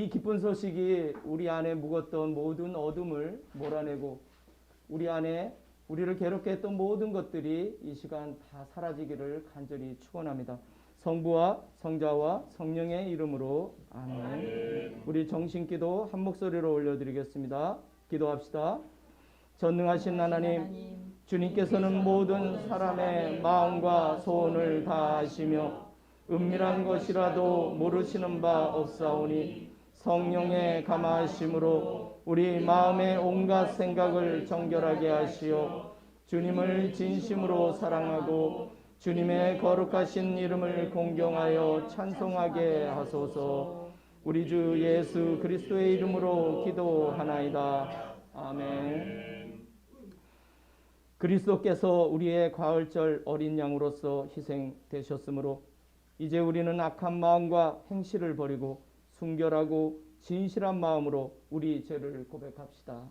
이 기쁜 소식이 우리 안에 묵었던 모든 어둠을 몰아내고 우리 안에 우리를 괴롭게 했던 모든 것들이 이 시간 다 사라지기를 간절히 축원합니다. 성부와 성자와 성령의 이름으로 아멘. 우리 정신기도 한 목소리로 올려드리겠습니다. 기도합시다. 전능하신 하나님, 주님께서는 모든 사람의 마음과 소원을 다 아시며 은밀한 것이라도 모르시는 바 없사오니 성령의 감화하심으로 우리 마음의 온갖 생각을 정결하게 하시어 주님을 진심으로 사랑하고 주님의 거룩하신 이름을 공경하여 찬송하게 하소서. 우리 주 예수 그리스도의 이름으로 기도하나이다. 아멘. 그리스도께서 우리의 과흘절 어린 양으로서 희생되셨으므로 이제 우리는 악한 마음과 행실을 버리고 순결하고 진실한 마음으로 우리 죄를 고백합시다.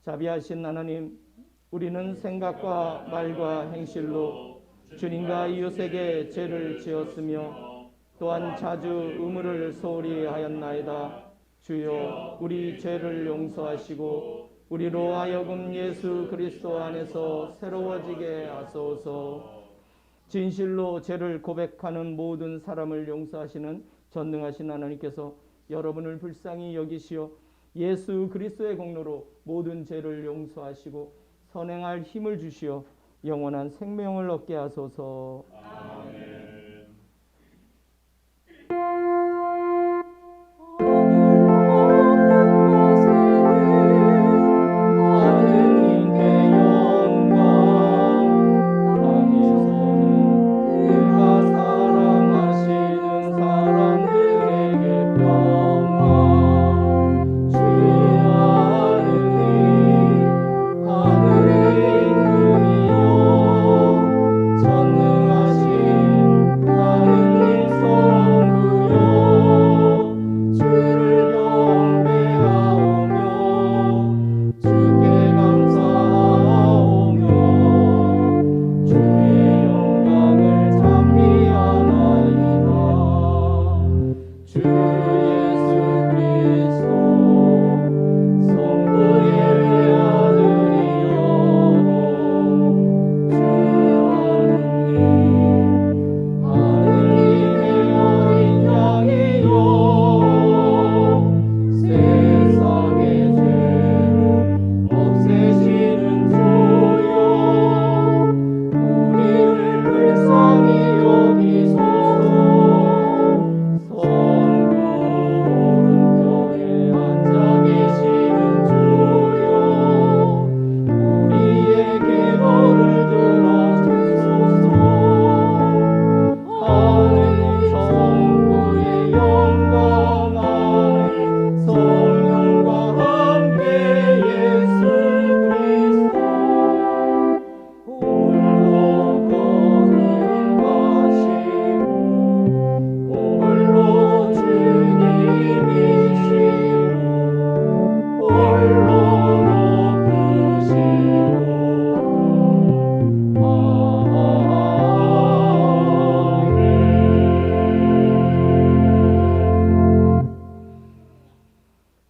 자비하신 하나님, 우리는 생각과 말과 행실로 주님과 이웃에게 죄를 지었으며 또한 자주 의무를 소홀히 하였나이다. 주여, 우리 죄를 용서하시고 우리로 하여금 예수 그리스도 안에서 새로워지게 하소서. 진실로 죄를 고백하는 모든 사람을 용서하시는 전능하신 하나님께서 여러분을 불쌍히 여기시어 예수 그리스도의 공로로 모든 죄를 용서하시고 선행할 힘을 주시어 영원한 생명을 얻게 하소서. 아멘.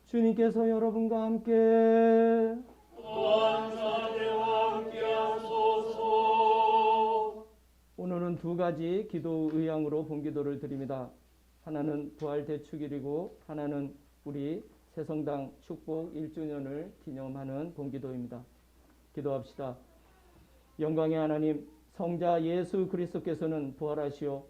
주님께서 여러분과 함께 또한 사제와 함께하소서. 오늘은 두 가지 기도 의향으로 본기도를 드립니다. 하나는 부활 대축일이고 하나는 우리 새성당 축복 1주년을 기념하는 본기도입니다. 기도합시다. 영광의 하나님, 성자 예수 그리스도께서는 부활하시어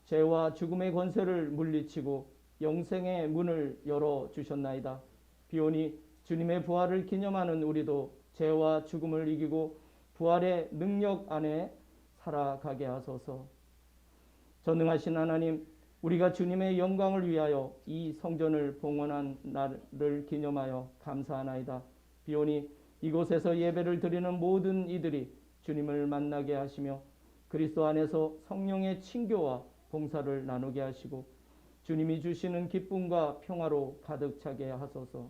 죄와 죽음의 권세를 물리치고 영생의 문을 열어주셨나이다. 비오니 주님의 부활을 기념하는 우리도 죄와 죽음을 이기고 부활의 능력 안에 살아가게 하소서. 전능하신 하나님, 우리가 주님의 영광을 위하여 이 성전을 봉헌한 날을 기념하여 감사하나이다. 비오니 이곳에서 예배를 드리는 모든 이들이 주님을 만나게 하시며 그리스도 안에서 성령의 친교와 봉사를 나누게 하시고 주님이 주시는 기쁨과 평화로 가득 차게 하소서.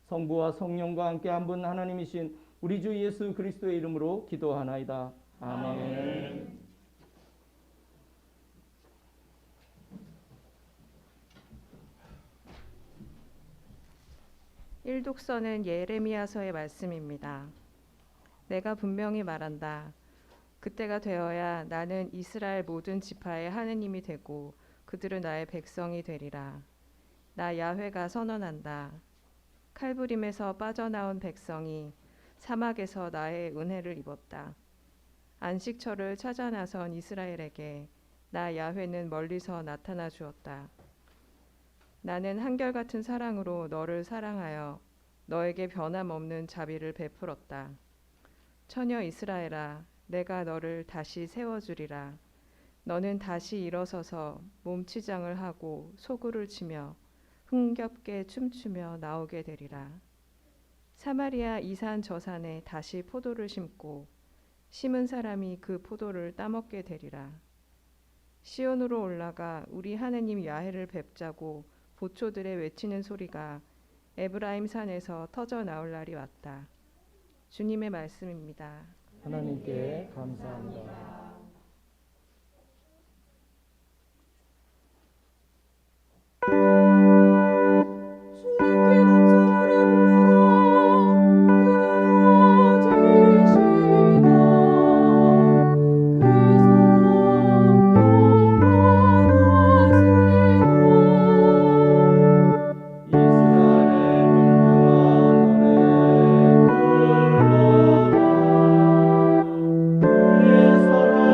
성부와 성령과 함께 한 분 하나님이신 우리 주 예수 그리스도의 이름으로 기도하나이다. 아멘. 일독서는 예레미야서의 말씀입니다. 내가 분명히 말한다. 그때가 되어야 나는 이스라엘 모든 지파의 하느님이 되고 그들은 나의 백성이 되리라. 나 야훼가 선언한다. 칼부림에서 빠져나온 백성이 사막에서 나의 은혜를 입었다. 안식처를 찾아 나선 이스라엘에게 나 야훼는 멀리서 나타나 주었다. 나는 한결같은 사랑으로 너를 사랑하여 너에게 변함없는 자비를 베풀었다. 처녀 이스라엘아, 내가 너를 다시 세워주리라. 너는 다시 일어서서 몸치장을 하고 소구를 치며 흥겹게 춤추며 나오게 되리라. 사마리아 이 산 저 산에 다시 포도를 심고 심은 사람이 그 포도를 따먹게 되리라. 시온으로 올라가 우리 하느님 야훼를 뵙자고 보초들의 외치는 소리가 에브라임 산에서 터져 나올 날이 왔다. 주님의 말씀입니다. 하나님께 감사합니다. 예수라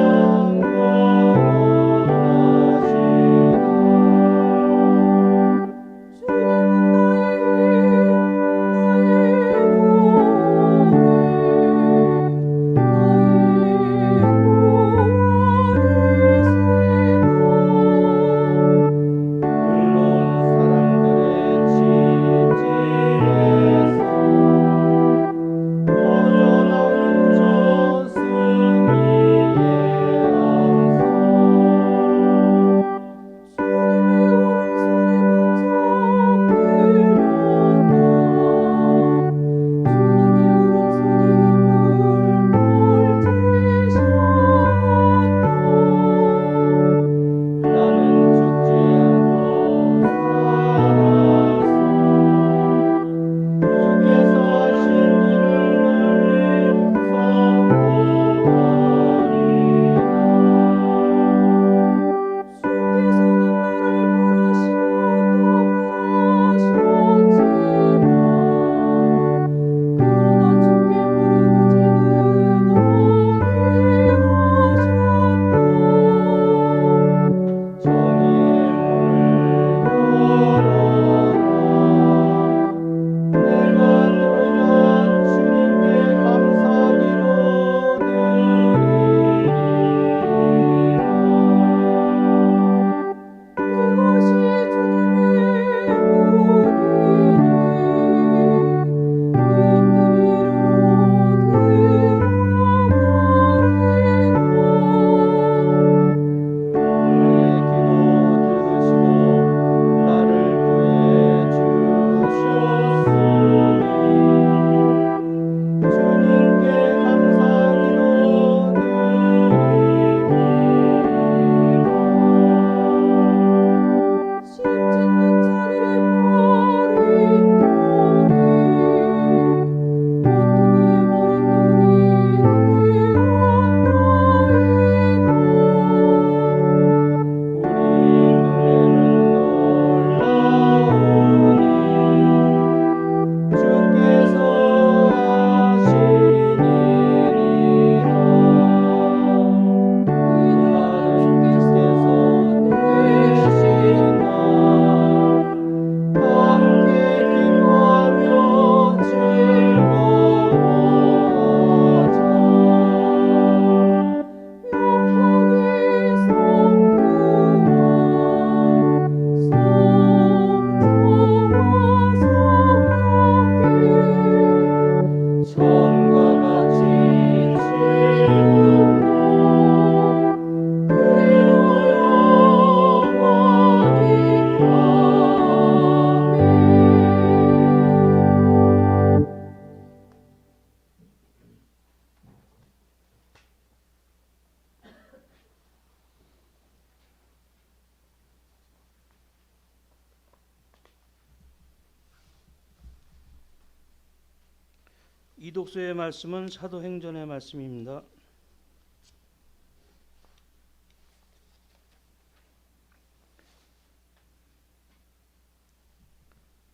이 독서의 말씀은 사도행전의 말씀입니다.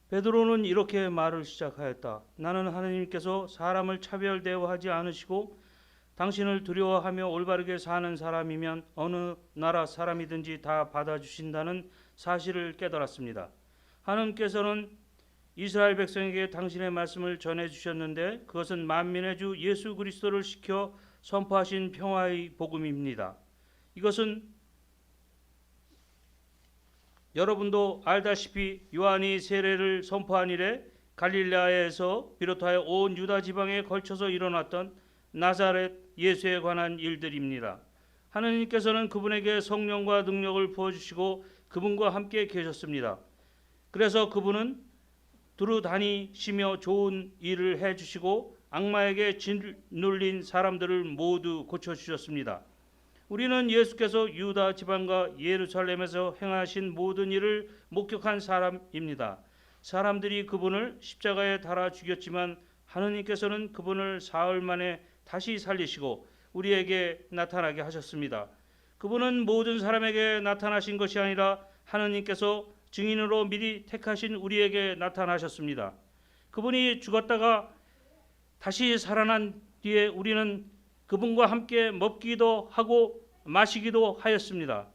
베드로는 이렇게 말을 시작하였다. 나는 하나님께서 사람을 차별 대우하지 않으시고 당신을 두려워하며 올바르게 사는 사람이면 어느 나라 사람이든지 다 받아주신다는 사실을 깨달았습니다. 하나님께서는 이스라엘 백성에게 당신의 말씀을 전해주셨는데 그것은 만민의 주 예수 그리스도를 시켜 선포하신 평화의 복음입니다. 이것은 여러분도 알다시피 요한이 세례를 선포한 이래 갈릴레아에서 비롯하여 온 유다 지방에 걸쳐서 일어났던 나사렛 예수에 관한 일들입니다. 하나님께서는 그분에게 성령과 능력을 부어주시고 그분과 함께 계셨습니다. 그래서 그분은 두루 다니시며 좋은 일을 해주시고 악마에게 짓눌린 사람들을 모두 고쳐주셨습니다. 우리는 예수께서 유다 지방과 예루살렘에서 행하신 모든 일을 목격한 사람입니다. 사람들이 그분을 십자가에 달아 죽였지만 하느님께서는 그분을 사흘 만에 다시 살리시고 우리에게 나타나게 하셨습니다. 그분은 모든 사람에게 나타나신 것이 아니라 하느님께서 증인으로 미리 택하신 우리에게 나타나셨습니다. 그분이 죽었다가 다시 살아난 뒤에 우리는 그분과 함께 먹기도 하고 마시기도 하였습니다.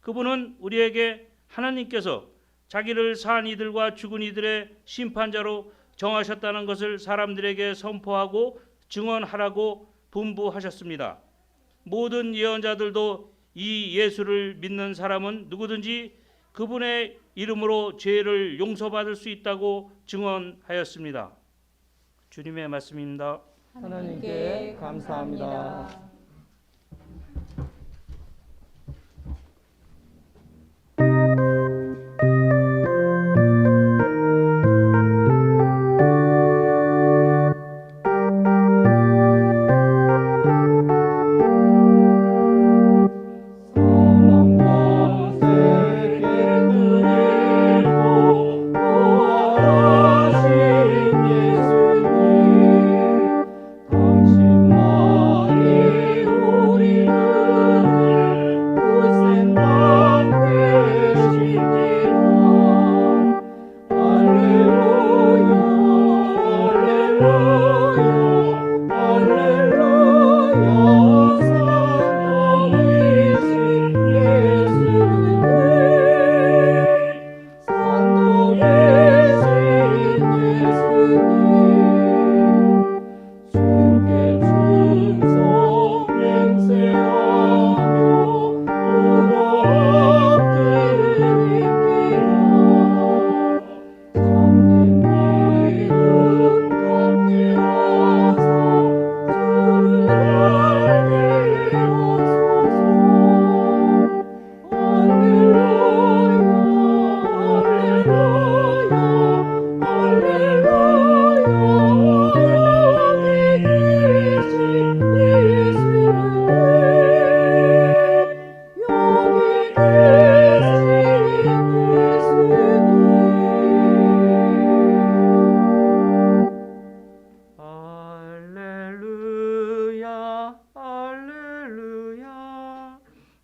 그분은 우리에게 하나님께서 자기를 산 이들과 죽은 이들의 심판자로 정하셨다는 것을 사람들에게 선포하고 증언하라고 분부하셨습니다. 모든 예언자들도 이 예수를 믿는 사람은 누구든지 그분의 이름으로 죄를 용서받을 수 있다고 증언하였습니다. 주님의 말씀입니다. 하나님께 감사합니다.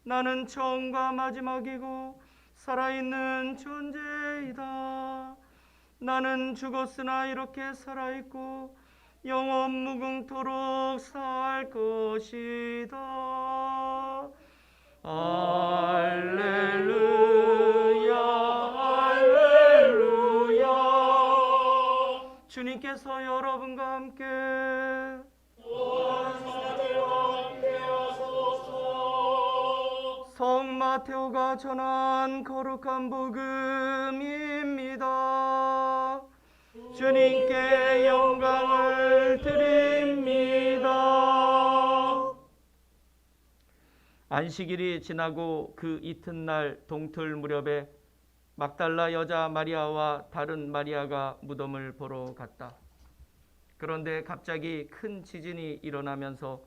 나는 처음과 마지막이고 살아있는 존재이다. 나는 죽었으나 이렇게 살아있고 영원 무궁토록 살 것이다. 할렐루야, 할렐루야. 주님께서 여러분과 함께 성 마테오가 전한 거룩한 복음입니다. 주님께 영광을 드립니다. 안식일이 지나고 그 이튿날 동틀 무렵에 막달라 여자 마리아와 다른 마리아가 무덤을 보러 갔다. 그런데 갑자기 큰 지진이 일어나면서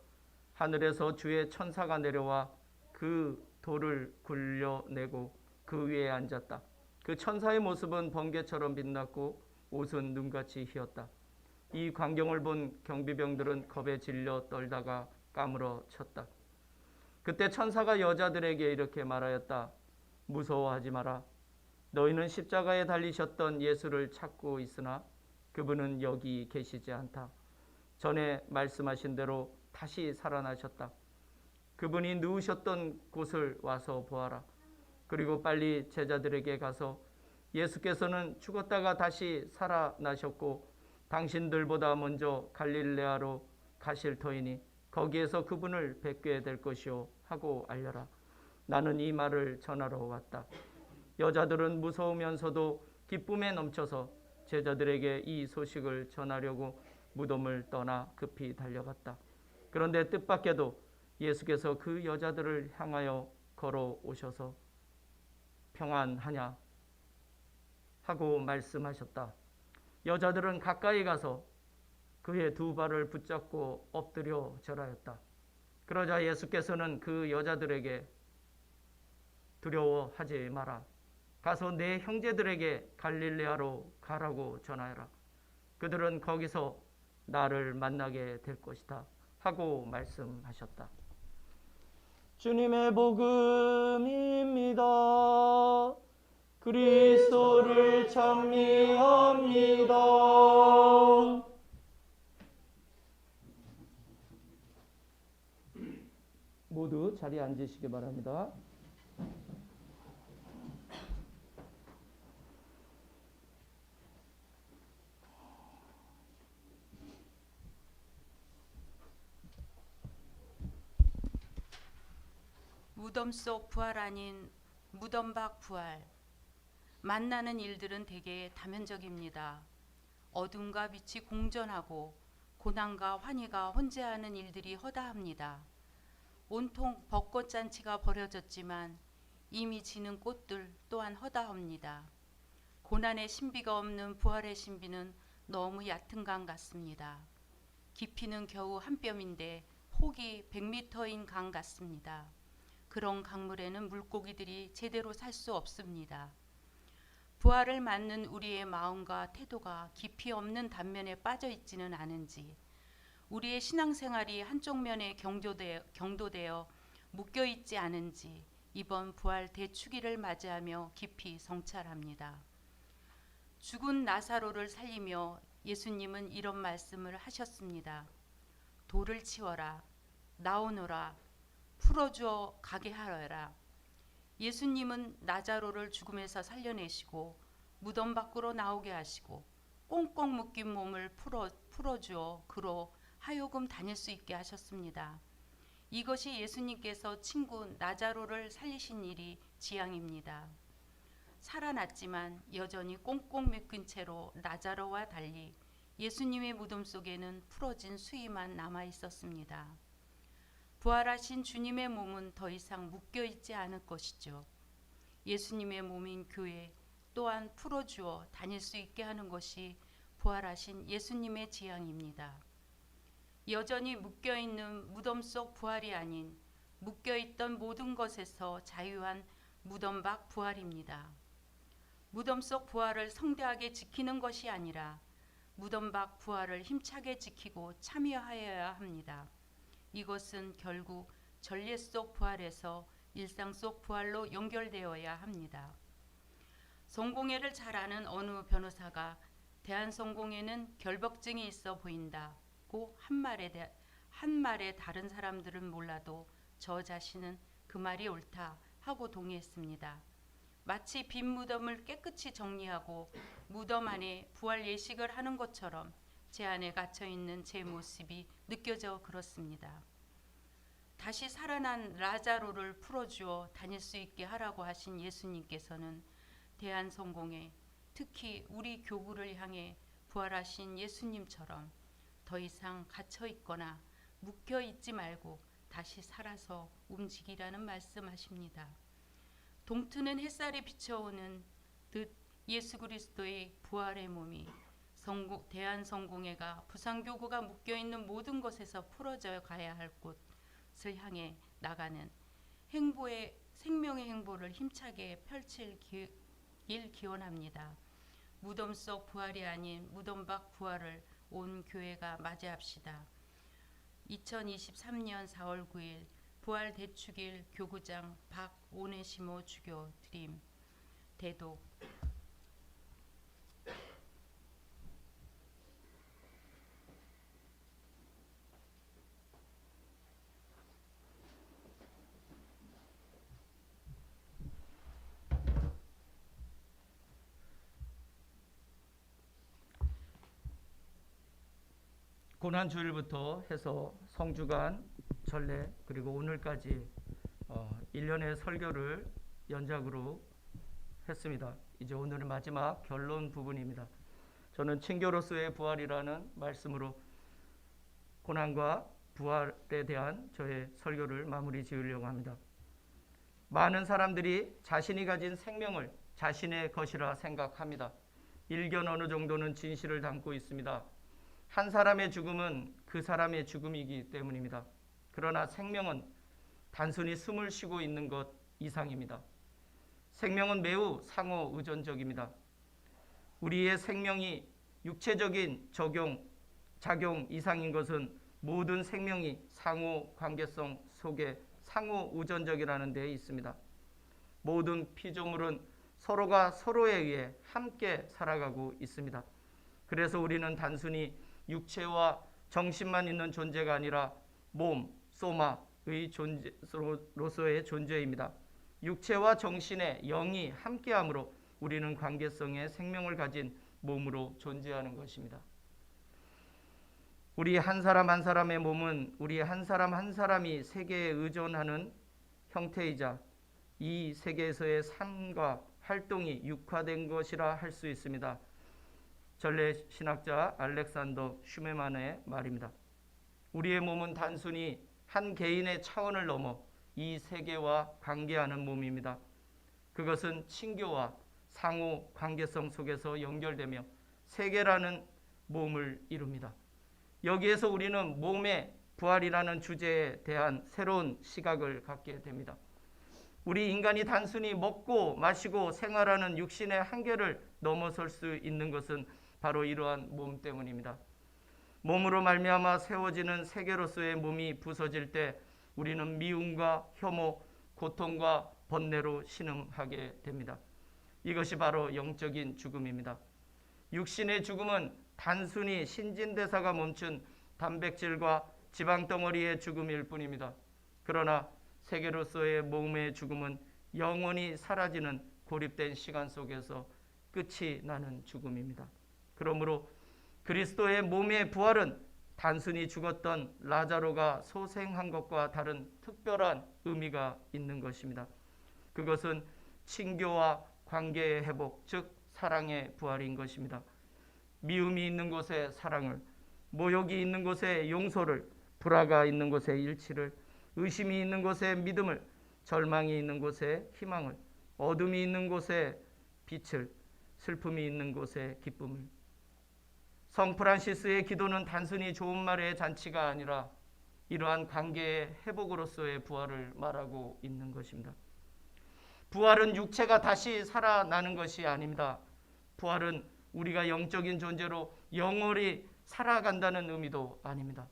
하늘에서 주의 천사가 내려와 그 돌을 굴려내고 그 위에 앉았다. 그 천사의 모습은 번개처럼 빛났고 옷은 눈같이 희었다. 이 광경을 본 경비병들은 겁에 질려 떨다가 까무러 쳤다. 그때 천사가 여자들에게 이렇게 말하였다. 무서워하지 마라. 너희는 십자가에 달리셨던 예수를 찾고 있으나 그분은 여기 계시지 않다. 전에 말씀하신 대로 다시 살아나셨다. 그분이 누우셨던 곳을 와서 보아라. 그리고 빨리 제자들에게 가서 예수께서는 죽었다가 다시 살아나셨고 당신들보다 먼저 갈릴레아로 가실 터이니 거기에서 그분을 뵙게 될 것이요 하고 알려라. 나는 이 말을 전하러 왔다. 여자들은 무서우면서도 기쁨에 넘쳐서 제자들에게 이 소식을 전하려고 무덤을 떠나 급히 달려갔다. 그런데 뜻밖에도 예수께서 그 여자들을 향하여 걸어오셔서 평안하냐 하고 말씀하셨다. 여자들은 가까이 가서 그의 두 발을 붙잡고 엎드려 절하였다. 그러자 예수께서는 그 여자들에게 두려워하지 마라. 가서 내 형제들에게 갈릴레아로 가라고 전하여라. 그들은 거기서 나를 만나게 될 것이다 하고 말씀하셨다. 주님의 복음입니다. 그리스도를 찬미합니다. 모두 자리에 앉으시기 바랍니다. 무덤 속 부활 아닌 무덤 밖 부활. 만나는 일들은 대개 다면적입니다. 어둠과 빛이 공존하고 고난과 환희가 혼재하는 일들이 허다합니다. 온통 벚꽃잔치가 벌어졌지만 이미 지는 꽃들 또한 허다합니다. 고난의 신비가 없는 부활의 신비는 너무 얕은 강 같습니다. 깊이는 겨우 한 뼘인데 폭이 100m인 강 같습니다. 그런 강물에는 물고기들이 제대로 살 수 없습니다. 부활을 맞는 우리의 마음과 태도가 깊이 없는 단면에 빠져 있지는 않은지, 우리의 신앙생활이 한쪽 면에 경도되어 묶여 있지 않은지 이번 부활 대축일을 맞이하며 깊이 성찰합니다. 죽은 나사로를 살리며 예수님은 이런 말씀을 하셨습니다. 돌을 치워라, 나오너라, 풀어주어 가게 하여라. 예수님은 나자로를 죽음에서 살려내시고 무덤 밖으로 나오게 하시고 꽁꽁 묶인 몸을 풀어주어 그로 하여금 다닐 수 있게 하셨습니다. 이것이 예수님께서 친구 나자로를 살리신 일이 지향입니다. 살아났지만 여전히 꽁꽁 묶인 채로 나자로와 달리 예수님의 무덤 속에는 풀어진 수의만 남아 있었습니다. 부활하신 주님의 몸은 더 이상 묶여있지 않을 것이죠. 예수님의 몸인 교회 또한 풀어주어 다닐 수 있게 하는 것이 부활하신 예수님의 지향입니다. 여전히 묶여있는 무덤 속 부활이 아닌 묶여있던 모든 것에서 자유한 무덤 밖 부활입니다. 무덤 속 부활을 성대하게 지키는 것이 아니라 무덤 밖 부활을 힘차게 지키고 참여하여야 합니다. 이것은 결국 전례 속 부활에서 일상 속 부활로 연결되어야 합니다. 성공회를 잘 아는 어느 변호사가 대한성공회는 결벽증이 있어 보인다고 한 말에 다른 사람들은 몰라도 저 자신은 그 말이 옳다 하고 동의했습니다. 마치 빈 무덤을 깨끗이 정리하고 무덤 안에 부활 예식을 하는 것처럼 제 안에 갇혀있는 제 모습이 느껴져 그렇습니다. 다시 살아난 라자로를 풀어주어 다닐 수 있게 하라고 하신 예수님께서는 대한성공회, 특히 우리 교구를 향해 부활하신 예수님처럼 더 이상 갇혀있거나 묶여있지 말고 다시 살아서 움직이라는 말씀하십니다. 동트는 햇살이 비춰오는 듯 예수 그리스도의 부활의 몸이 대한성공회가 부산교구가 묶여있는 모든 것에서 풀어져 가야 할 곳을 향해 나가는 생명의 행보를 힘차게 펼칠 길 기원합니다. 무덤 속 부활이 아닌 무덤 밖 부활을 온 교회가 맞이합시다. 2023년 4월 9일 부활 대축일 교구장 박오네시모 주교 드림 대독. 고난주일부터 해서 성주간 전례 그리고 오늘까지 1년의 설교를 연작으로 했습니다. 이제 오늘은 마지막 결론 부분입니다. 저는 친교로서의 부활이라는 말씀으로 고난과 부활에 대한 저의 설교를 마무리 지으려고 합니다. 많은 사람들이 자신이 가진 생명을 자신의 것이라 생각합니다. 일견 어느 정도는 진실을 담고 있습니다. 한 사람의 죽음은 그 사람의 죽음이기 때문입니다. 그러나 생명은 단순히 숨을 쉬고 있는 것 이상입니다. 생명은 매우 상호 의존적입니다. 우리의 생명이 육체적인 작용 이상인 것은 모든 생명이 상호 관계성 속에 상호 의존적이라는 데 있습니다. 모든 피조물은 서로가 서로에 의해 함께 살아가고 있습니다. 그래서 우리는 단순히 육체와 정신만 있는 존재가 아니라 몸, 소마의 존재로서의 존재입니다. 육체와 정신의 영이 함께함으로 우리는 관계성의 생명을 가진 몸으로 존재하는 것입니다. 우리 한 사람 한 사람의 몸은 우리 한 사람 한 사람이 세계에 의존하는 형태이자 이 세계에서의 삶과 활동이 육화된 것이라 할 수 있습니다. 전래 신학자 알렉산더 슈메만의 말입니다. 우리의 몸은 단순히 한 개인의 차원을 넘어 이 세계와 관계하는 몸입니다. 그것은 친교와 상호 관계성 속에서 연결되며 세계라는 몸을 이룹니다. 여기에서 우리는 몸의 부활이라는 주제에 대한 새로운 시각을 갖게 됩니다. 우리 인간이 단순히 먹고 마시고 생활하는 육신의 한계를 넘어설 수 있는 것은 바로 이러한 몸 때문입니다. 몸으로 말미암아 세워지는 세계로서의 몸이 부서질 때 우리는 미움과 혐오, 고통과 번뇌로 신음하게 됩니다. 이것이 바로 영적인 죽음입니다. 육신의 죽음은 단순히 신진대사가 멈춘 단백질과 지방덩어리의 죽음일 뿐입니다. 그러나 세계로서의 몸의 죽음은 영원히 사라지는 고립된 시간 속에서 끝이 나는 죽음입니다. 그러므로 그리스도의 몸의 부활은 단순히 죽었던 라자로가 소생한 것과 다른 특별한 의미가 있는 것입니다. 그것은 친교와 관계의 회복, 즉 사랑의 부활인 것입니다. 미움이 있는 곳에 사랑을, 모욕이 있는 곳에 용서를, 불화가 있는 곳에 일치를, 의심이 있는 곳에 믿음을, 절망이 있는 곳에 희망을, 어둠이 있는 곳에 빛을, 슬픔이 있는 곳에 기쁨을. 성 프란시스의 기도는 단순히 좋은 말의 잔치가 아니라 이러한 관계의 회복으로서의 부활을 말하고 있는 것입니다. 부활은 육체가 다시 살아나는 것이 아닙니다. 부활은 우리가 영적인 존재로 영원히 살아간다는 의미도 아닙니다.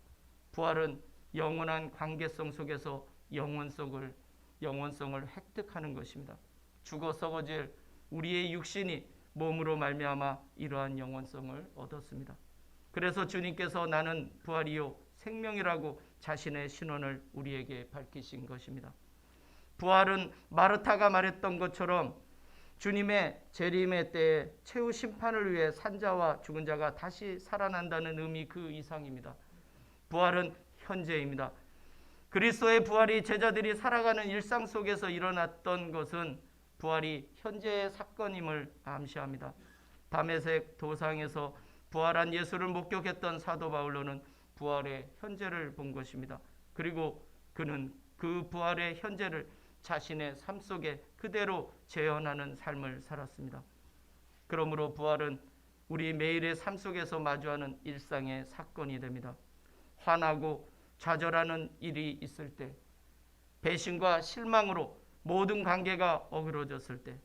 부활은 영원한 관계성 속에서 영원성을 획득하는 것입니다. 죽어 썩어질 우리의 육신이 몸으로 말미암아 이러한 영원성을 얻었습니다. 그래서 주님께서 나는 부활이요 생명이라고 자신의 신원을 우리에게 밝히신 것입니다. 부활은 마르타가 말했던 것처럼 주님의 재림의 때에 최후 심판을 위해 산자와 죽은 자가 다시 살아난다는 의미 그 이상입니다. 부활은 현재입니다. 그리스도의 부활이 제자들이 살아가는 일상 속에서 일어났던 것은 부활이 현재의 사건임을 암시합니다. 다메섹 도상에서 부활한 예수를 목격했던 사도 바울로는 부활의 현재를 본 것입니다. 그리고 그는 그 부활의 현재를 자신의 삶 속에 그대로 재현하는 삶을 살았습니다. 그러므로 부활은 우리 매일의 삶 속에서 마주하는 일상의 사건이 됩니다. 화나고 좌절하는 일이 있을 때, 배신과 실망으로 모든 관계가 어그러졌을 때,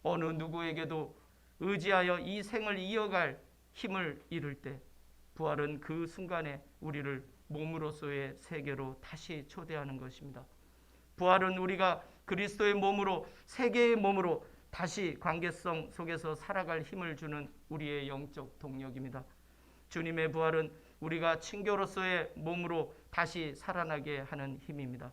어느 누구에게도 의지하여 이 생을 이어갈 힘을 잃을 때, 부활은 그 순간에 우리를 몸으로서의 세계로 다시 초대하는 것입니다. 부활은 우리가 그리스도의 몸으로, 세계의 몸으로 다시 관계성 속에서 살아갈 힘을 주는 우리의 영적 동력입니다. 주님의 부활은 우리가 친교로서의 몸으로 다시 살아나게 하는 힘입니다.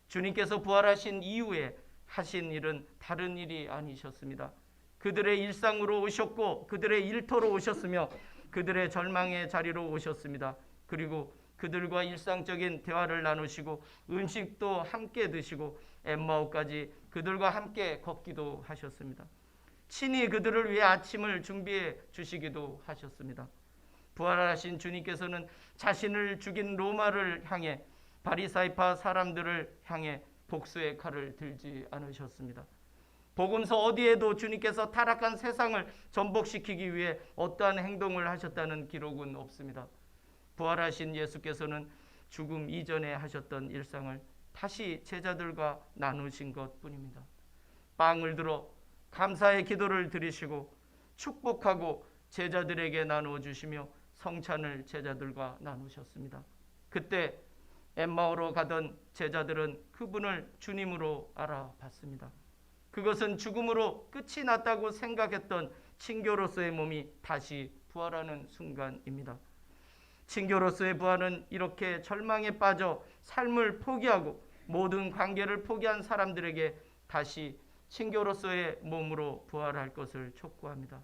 주님께서 부활하신 이후에 하신 일은 다른 일이 아니셨습니다. 그들의 일상으로 오셨고 그들의 일터로 오셨으며 그들의 절망의 자리로 오셨습니다. 그리고 그들과 일상적인 대화를 나누시고 음식도 함께 드시고 엠마오까지 그들과 함께 걷기도 하셨습니다. 친히 그들을 위해 아침을 준비해 주시기도 하셨습니다. 부활하신 주님께서는 자신을 죽인 로마를 향해 바리사이파 사람들을 향해 복수의 칼을 들지 않으셨습니다. 복음서 어디에도 주님께서 타락한 세상을 전복시키기 위해 어떠한 행동을 하셨다는 기록은 없습니다. 부활하신 예수께서는 죽음 이전에 하셨던 일상을 다시 제자들과 나누신 것뿐입니다. 빵을 들어 감사의 기도를 드리시고 축복하고 제자들에게 나누어 주시며 성찬을 제자들과 나누셨습니다. 그때 엠마오로 가던 제자들은 그분을 주님으로 알아봤습니다. 그것은 죽음으로 끝이 났다고 생각했던 친교로서의 몸이 다시 부활하는 순간입니다. 친교로서의 부활은 이렇게 절망에 빠져 삶을 포기하고 모든 관계를 포기한 사람들에게 다시 친교로서의 몸으로 부활할 것을 촉구합니다.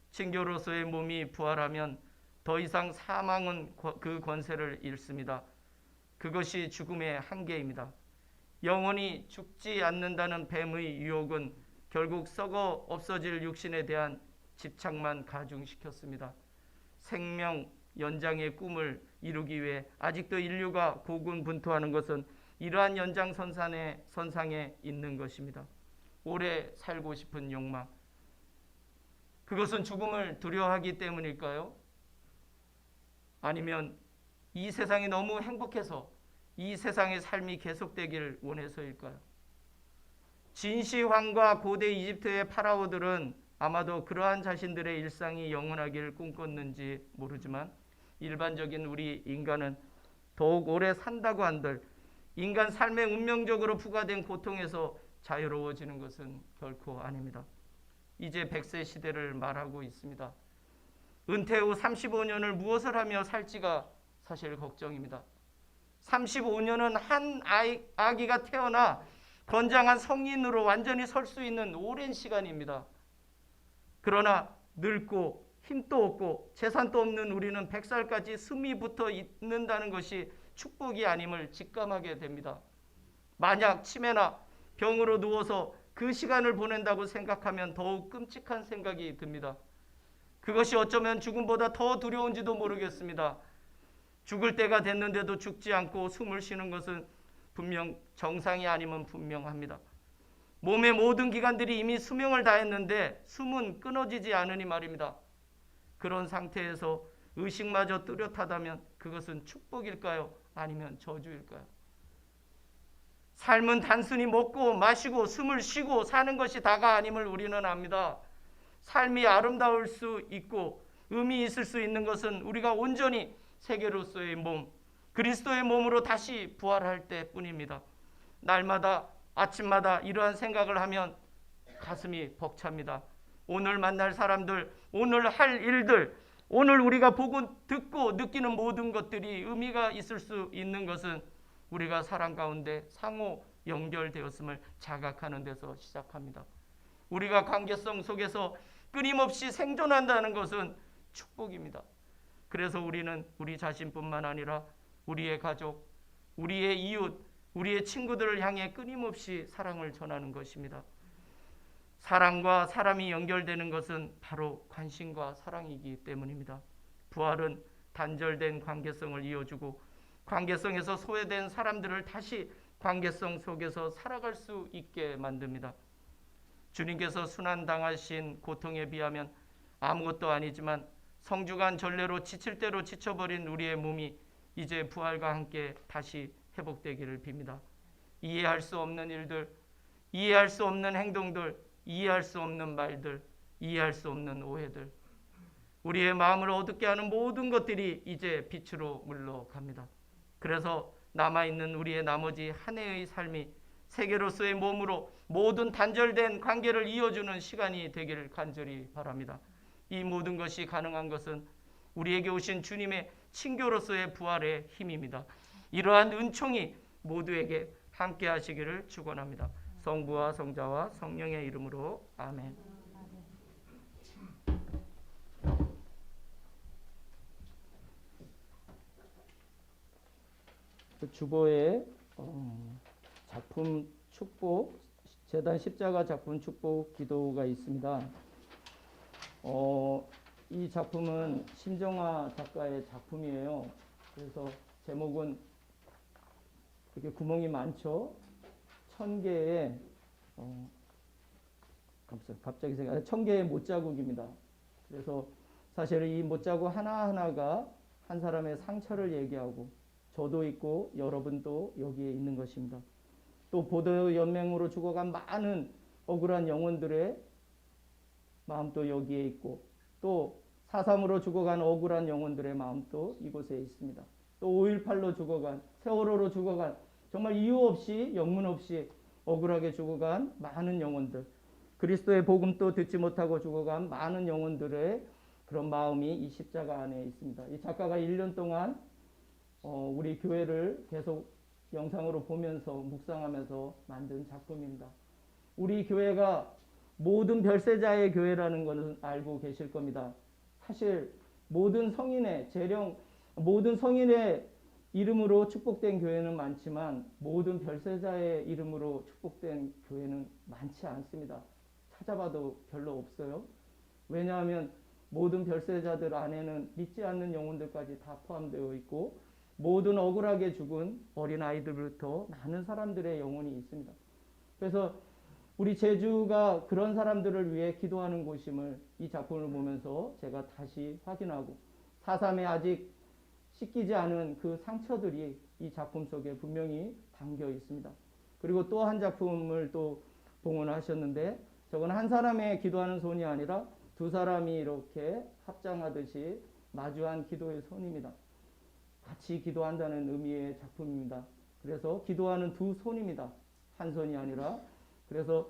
친교로서의 몸이 부활하면 더 이상 사망은 그 권세를 잃습니다. 그것이 죽음의 한계입니다. 영원히 죽지 않는다는 뱀의 유혹은 결국 썩어 없어질 육신에 대한 집착만 가중시켰습니다. 생명 연장의 꿈을 이루기 위해 아직도 인류가 고군분투하는 것은 이러한 연장선상에 있는 것입니다. 오래 살고 싶은 욕망. 그것은 죽음을 두려워하기 때문일까요? 아니면 이 세상이 너무 행복해서 이 세상의 삶이 계속되길 원해서일까요? 진시황과 고대 이집트의 파라오들은 아마도 그러한 자신들의 일상이 영원하길 꿈꿨는지 모르지만 일반적인 우리 인간은 더욱 오래 산다고 한들 인간 삶에 운명적으로 부과된 고통에서 자유로워지는 것은 결코 아닙니다. 이제 100세 시대를 말하고 있습니다. 은퇴 후 35년을 무엇을 하며 살지가 사실 걱정입니다. 35년은 한 아기가 태어나 건장한 성인으로 완전히 설 수 있는 오랜 시간입니다. 그러나 늙고 힘도 없고 재산도 없는 우리는 100살까지 숨이 붙어 있는다는 것이 축복이 아님을 직감하게 됩니다. 만약 치매나 병으로 누워서 그 시간을 보낸다고 생각하면 더욱 끔찍한 생각이 듭니다. 그것이 어쩌면 죽음보다 더 두려운지도 모르겠습니다. 죽을 때가 됐는데도 죽지 않고 숨을 쉬는 것은 분명 정상이 아니면 분명합니다. 몸의 모든 기관들이 이미 수명을 다했는데 숨은 끊어지지 않으니 말입니다. 그런 상태에서 의식마저 뚜렷하다면 그것은 축복일까요? 아니면 저주일까요? 삶은 단순히 먹고 마시고 숨을 쉬고 사는 것이 다가 아님을 우리는 압니다. 삶이 아름다울 수 있고 의미 있을 수 있는 것은 우리가 온전히 세계로서의 몸, 그리스도의 몸으로 다시 부활할 때뿐입니다. 날마다 아침마다 이러한 생각을 하면 가슴이 벅찹니다. 오늘 만날 사람들, 오늘 할 일들, 오늘 우리가 보고 듣고 느끼는 모든 것들이 의미가 있을 수 있는 것은 우리가 사랑 가운데 상호 연결되었음을 자각하는 데서 시작합니다. 우리가 관계성 속에서 끊임없이 생존한다는 것은 축복입니다. 그래서 우리는 우리 자신뿐만 아니라 우리의 가족, 우리의 이웃, 우리의 친구들을 향해 끊임없이 사랑을 전하는 것입니다. 사랑과 사람이 연결되는 것은 바로 관심과 사랑이기 때문입니다. 부활은 단절된 관계성을 이어주고 관계성에서 소외된 사람들을 다시 관계성 속에서 살아갈 수 있게 만듭니다. 주님께서 순환당하신 고통에 비하면 아무것도 아니지만 성주간 전례로 지칠 대로 지쳐버린 우리의 몸이 이제 부활과 함께 다시 회복되기를 빕니다. 이해할 수 없는 일들, 이해할 수 없는 행동들, 이해할 수 없는 말들, 이해할 수 없는 오해들, 우리의 마음을 어둡게 하는 모든 것들이 이제 빛으로 물러갑니다. 그래서 남아있는 우리의 나머지 한 해의 삶이 세계로서의 몸으로 모든 단절된 관계를 이어주는 시간이 되기를 간절히 바랍니다. 이 모든 것이 가능한 것은 우리에게 오신 주님의 친교로서의 부활의 힘입니다. 이러한 은총이 모두에게 함께 하시기를 축원합니다. 성부와 성자와 성령의 이름으로 아멘. 주보에 작품 축복, 재단 십자가 작품 축복 기도가 있습니다. 이 작품은 신정아 작가의 작품이에요. 그래서 제목은 이렇게 구멍이 많죠. 1000개의 갑자기 생각 1000개의 못자국입니다. 그래서 사실 이 못자국 하나하나가 한 사람의 상처를 얘기하고 저도 있고 여러분도 여기에 있는 것입니다. 또 보도 연맹으로 죽어간 많은 억울한 영혼들의 마음도 여기에 있고 또 4.3으로 죽어간 억울한 영혼들의 마음도 이곳에 있습니다. 또 5.18로 죽어간, 세월호로 죽어간 정말 이유 없이 영문 없이 억울하게 죽어간 많은 영혼들, 그리스도의 복음도 듣지 못하고 죽어간 많은 영혼들의 그런 마음이 이 십자가 안에 있습니다. 이 작가가 1년 동안 우리 교회를 계속 영상으로 보면서 묵상하면서 만든 작품입니다. 우리 교회가 모든 별세자의 교회라는 것은 알고 계실 겁니다. 사실 모든 성인의 재령, 모든 성인의 이름으로 축복된 교회는 많지만 모든 별세자의 이름으로 축복된 교회는 많지 않습니다. 찾아봐도 별로 없어요. 왜냐하면 모든 별세자들 안에는 믿지 않는 영혼들까지 다 포함되어 있고 모든 억울하게 죽은 어린아이들부터 많은 사람들의 영혼이 있습니다. 그래서 우리 제주가 그런 사람들을 위해 기도하는 곳임을 이 작품을 보면서 제가 다시 확인하고 4.3에 아직 씻기지 않은 그 상처들이 이 작품 속에 분명히 담겨 있습니다. 그리고 또 한 작품을 또 봉헌하셨는데 저건 한 사람의 기도하는 손이 아니라 두 사람이 이렇게 합장하듯이 마주한 기도의 손입니다. 같이 기도한다는 의미의 작품입니다. 그래서 기도하는 두 손입니다. 한 손이 아니라. 그래서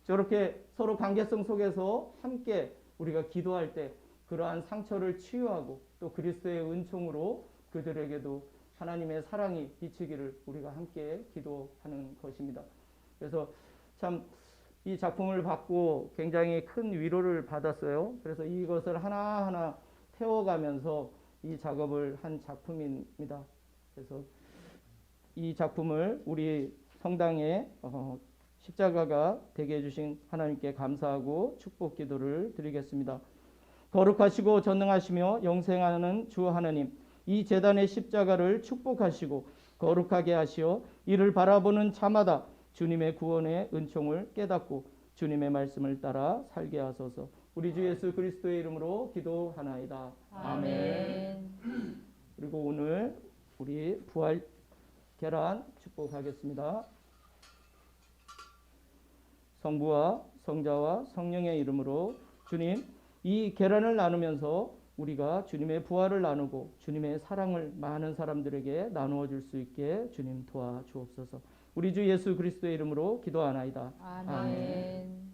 저렇게 서로 관계성 속에서 함께 우리가 기도할 때 그러한 상처를 치유하고 또 그리스도의 은총으로 그들에게도 하나님의 사랑이 비치기를 우리가 함께 기도하는 것입니다. 그래서 참 이 작품을 받고 굉장히 큰 위로를 받았어요. 그래서 이것을 하나하나 태워가면서 이 작업을 한 작품입니다. 그래서 이 작품을 우리 성당에 십자가가 되게 해주신 하나님께 감사하고 축복 기도를 드리겠습니다. 거룩하시고 전능하시며 영생하는 주 하나님, 이 제단의 십자가를 축복하시고 거룩하게 하시어 이를 바라보는 자마다 주님의 구원의 은총을 깨닫고 주님의 말씀을 따라 살게 하소서. 우리 주 예수 그리스도의 이름으로 기도하나이다. 아멘. 그리고 오늘 우리 부활 계란 축복하겠습니다. 성부와 성자와 성령의 이름으로 주님, 이 계란을 나누면서 우리가 주님의 부활을 나누고 주님의 사랑을 많은 사람들에게 나누어 줄 수 있게 주님 도와주옵소서. 우리 주 예수 그리스도의 이름으로 기도하나이다. 아멘.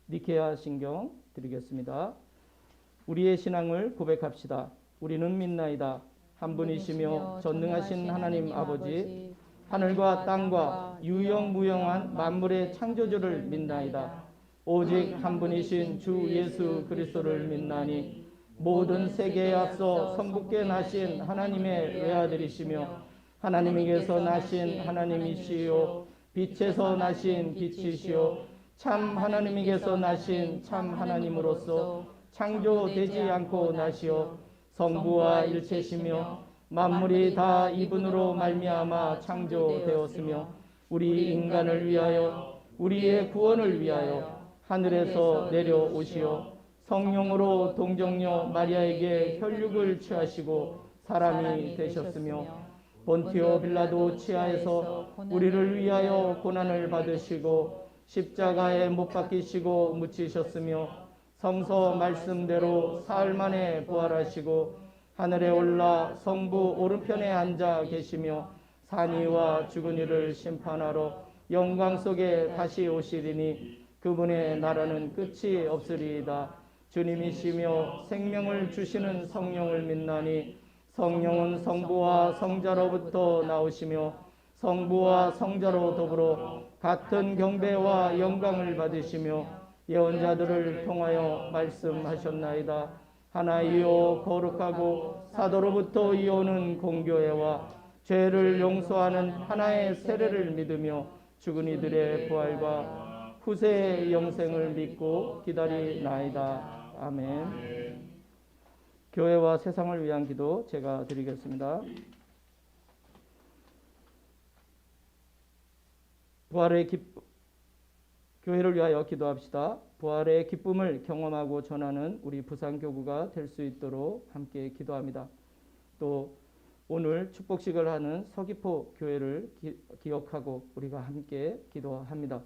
니케아 신경 드리겠습니다. 우리의 신앙을 고백합시다. 우리는 믿나이다. 한 분이시며 전능하신 하나님 아버지, 하늘과 땅과 유영무영한 만물의 창조주를 믿나이다. 오직 한 분이신 주 예수 그리스도를 믿나니 모든 세계에 앞서 성부께 나신 하나님의 외아들이시며 하나님에게서 나신 하나님이시요 빛에서 나신 빛이시요 참 하나님에게서 나신 참 하나님으로서 창조되지 않고 나시어 성부와 일체시며 만물이 다 이분으로 말미암아 창조되었으며 우리 인간을 위하여 우리의 구원을 위하여 하늘에서 내려오시어 성령으로 동정녀 마리아에게 혈육을 취하시고 사람이 되셨으며 본티오 빌라도 치하에서 우리를 위하여 고난을 받으시고 십자가에 못 박히시고 묻히셨으며 성서 말씀대로 사흘 만에 부활하시고 하늘에 올라 성부 오른편에 앉아 계시며 산 위와 죽은 이를 심판하러 영광 속에 다시 오시리니 그분의 나라는 끝이 없으리이다. 주님이시며 생명을 주시는 성령을 믿나니 성령은 성부와 성자로부터 나오시며 성부와 성자로 더불어 같은 경배와 영광을 받으시며 예언자들을 통하여 말씀하셨나이다. 하나이요 거룩하고 사도로부터 이오는 공교회와 죄를 용서하는 하나의 세례를 믿으며 죽은 이들의 부활과 후세의 영생을 믿고 기다리나이다. 아멘. 교회와 세상을 위한 기도 제가 드리겠습니다. 부활의 교회를 위하여 기도합시다. 부활의 기쁨을 경험하고 전하는 우리 부산교구가 될 수 있도록 함께 기도합니다. 또 오늘 축복식을 하는 서귀포 교회를 기억하고 우리가 함께 기도합니다.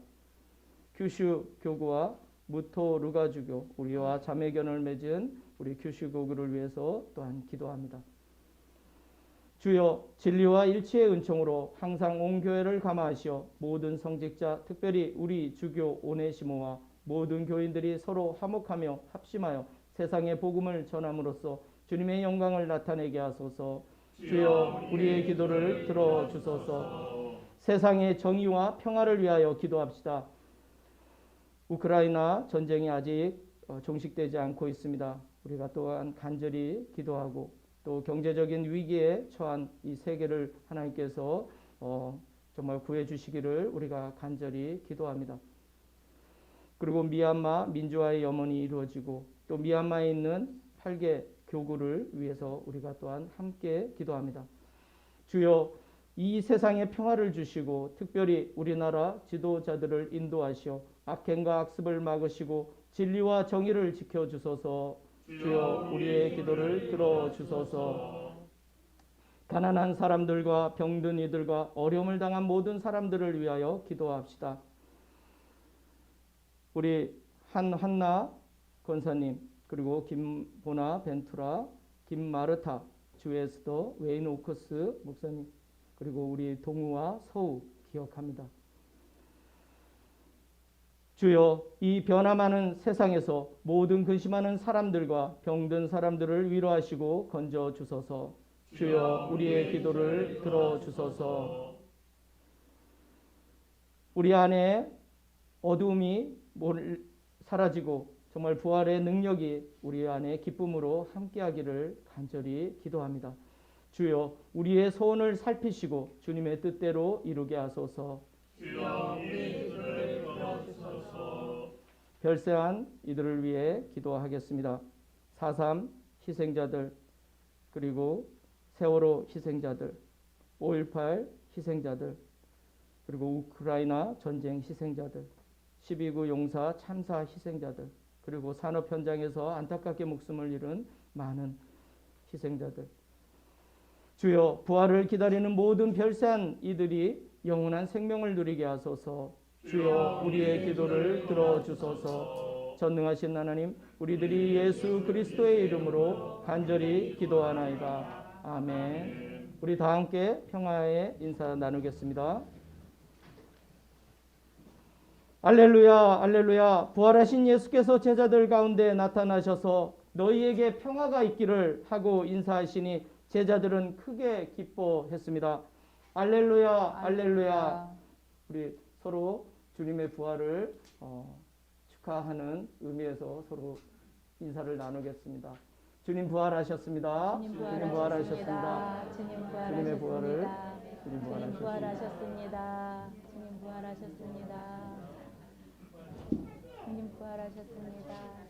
규슈 교구와 무토 루가주교, 우리와 자매견을 맺은 우리 규슈 교구를 위해서 또한 기도합니다. 주여, 진리와 일치의 은총으로 항상 온 교회를 감화하시어 모든 성직자, 특별히 우리 주교 오네시모와 모든 교인들이 서로 화목하며 합심하여 세상의 복음을 전함으로써 주님의 영광을 나타내게 하소서. 주여, 우리의 기도를 들어주소서. 세상의 정의와 평화를 위하여 기도합시다. 우크라이나 전쟁이 아직 종식되지 않고 있습니다. 우리가 또한 간절히 기도하고 또 경제적인 위기에 처한 이 세계를 하나님께서 정말 구해 주시기를 우리가 간절히 기도합니다. 그리고 미얀마 민주화의 염원이 이루어지고 또 미얀마에 있는 8개 교구를 위해서 우리가 또한 함께 기도합니다. 주여, 이 세상에 평화를 주시고 특별히 우리나라 지도자들을 인도하시어 악행과 악습을 막으시고 진리와 정의를 지켜주소서. 주여, 우리의 기도를 들어주소서. 가난한 사람들과 병든 이들과 어려움을 당한 모든 사람들을 위하여 기도합시다. 우리 한나 권사님, 그리고 김보나 벤투라, 김마르타, 주에스더, 웨인 오커스 목사님, 그리고 우리 동우와 서우 기억합니다. 주여, 이 변화많은 세상에서 모든 근심하는 사람들과 병든 사람들을 위로하시고 건져 주소서. 주여, 우리의 기도를 들어주소서. 우리 안에 어두움이 사라지고 정말 부활의 능력이 우리 안에 기쁨으로 함께하기를 간절히 기도합니다. 주여, 우리의 소원을 살피시고 주님의 뜻대로 이루게 하소서. 주여, 우리의 기도를 들어주소서. 별세한 이들을 위해 기도하겠습니다. 4.3 희생자들, 그리고 세월호 희생자들, 5.18 희생자들, 그리고 우크라이나 전쟁 희생자들, 12.9 용사 참사 희생자들, 그리고 산업 현장에서 안타깝게 목숨을 잃은 많은 희생자들. 주여, 부활을 기다리는 모든 별세한 이들이 영원한 생명을 누리게 하소서. 주여, 우리의 기도를 들어주소서. 전능하신 하나님, 우리들이 예수 그리스도의 이름으로 간절히 기도하나이다. 아멘. 우리 다 함께 평화의 인사 나누겠습니다. 알렐루야, 알렐루야. 부활하신 예수께서 제자들 가운데 나타나셔서 너희에게 평화가 있기를 하고 인사하시니 제자들은 크게 기뻐했습니다. 알렐루야, 알렐루야. 우리 서로 주님의 부활을 축하하는 의미에서 서로 인사를 나누겠습니다. 주님 부활하셨습니다. 주님 부활하셨습니다. 주님 주님의 부활을 부활하셨습니다. 주님 주님 부활하셨습니다. 부활하셨습니다. 주님 부활하셨습니다. 주님 부활하셨습니다.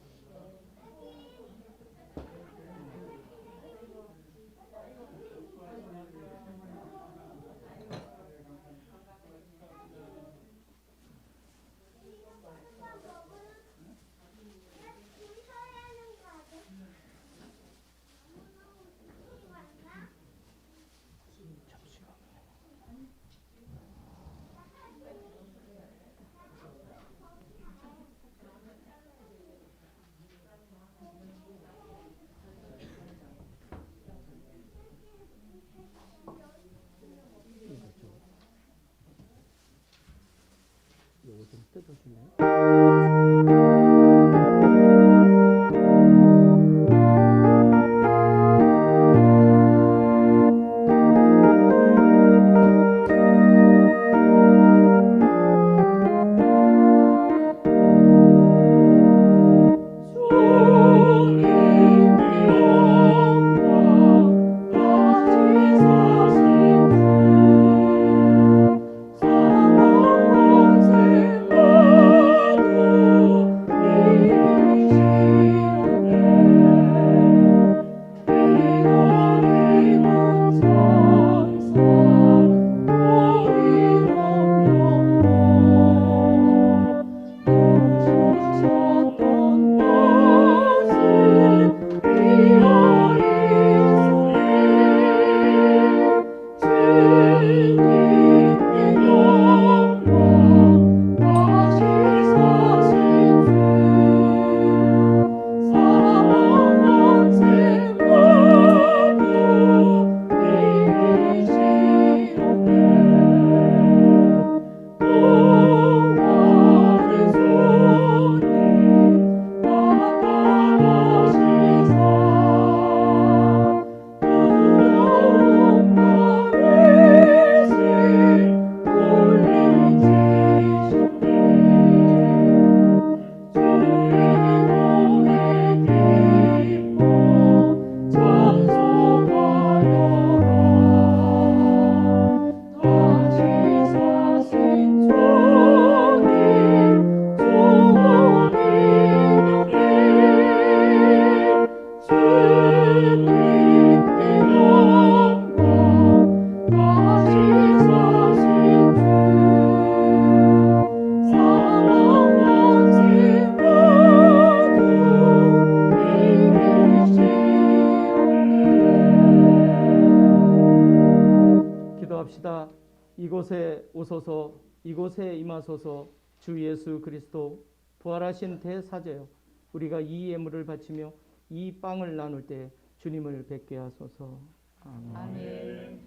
기도합시다. 이곳에 오소서, 이곳에 임하소서. 주 예수 그리스도 부활하신 대사제여, 우리가 이 예물을 바치며 이 빵을 나눌 때 주님을 뵙게 하소서. 아멘. 아멘.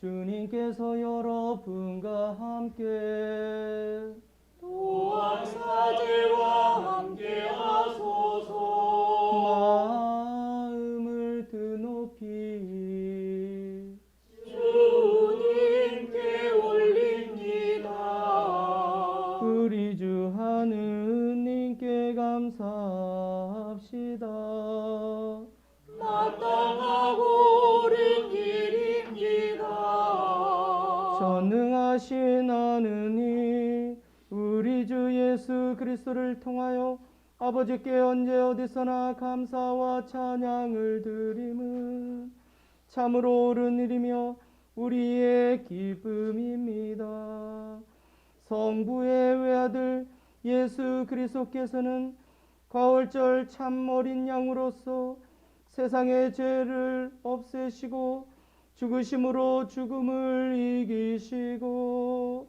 주님께서 여러분과 함께 또한 사제와 함께 하소서. 마음을 드높이 주님께 올립니다. 우리 주 하느님께 감사합시다. 마땅하고 옳은 일입니다. 전능하신 하느님, 우리 주 예수 그리스도를 통하여 아버지께 언제 어디서나 감사와 찬양을 드림은 참으로 옳은 일이며 우리의 기쁨입니다. 성부의 외아들 예수 그리스도께서는 가을절 참 어린 양으로서 세상의 죄를 없애시고 죽으심으로 죽음을 이기시고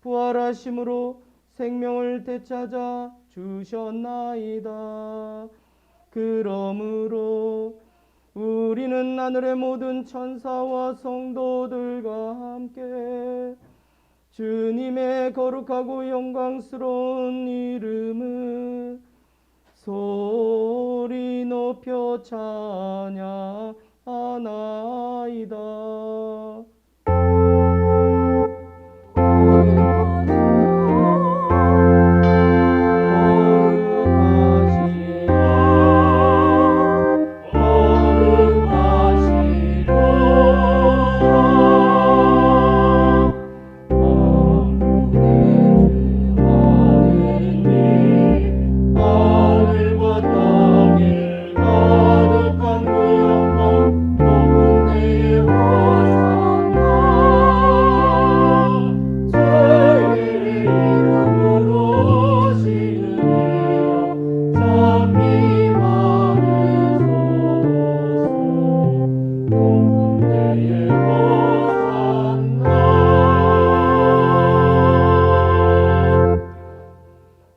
부활하심으로 생명을 되찾아 주셨나이다. 그러므로 우리는 하늘의 모든 천사와 성도들과 함께 주님의 거룩하고 영광스러운 이름을 소리 높여 찬양하나이다.